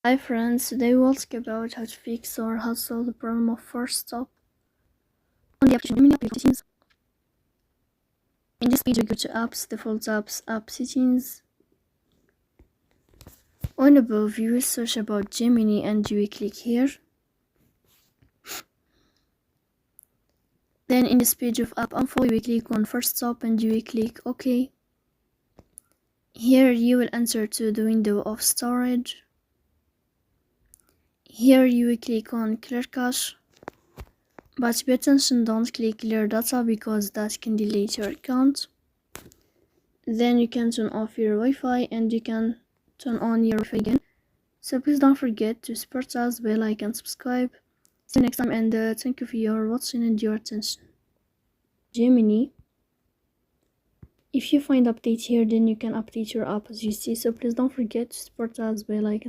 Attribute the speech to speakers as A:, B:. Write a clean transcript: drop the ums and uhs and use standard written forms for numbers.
A: Hi friends, today we'll talk about how to fix or how to solve the problem of Forcestop on the application Gemini settings. In this page, we go to Apps, Default Apps, App Settings. On above, you will search about Gemini and you will click here. Then in this page of App Info, you will click on Forcestop and you will click OK. Here you will enter to the window of storage. Here you will click on Clear Cache. But pay attention, don't click clear data because that can delete your account. Then you can turn off your Wi-Fi and you can turn on your Wi-Fi again. So please don't forget to support us, bell icon, subscribe. See you next time and thank you for your watching and your attention. Gemini. If you find update here, then you can update your app as you see. So please don't forget to support us, bell icon.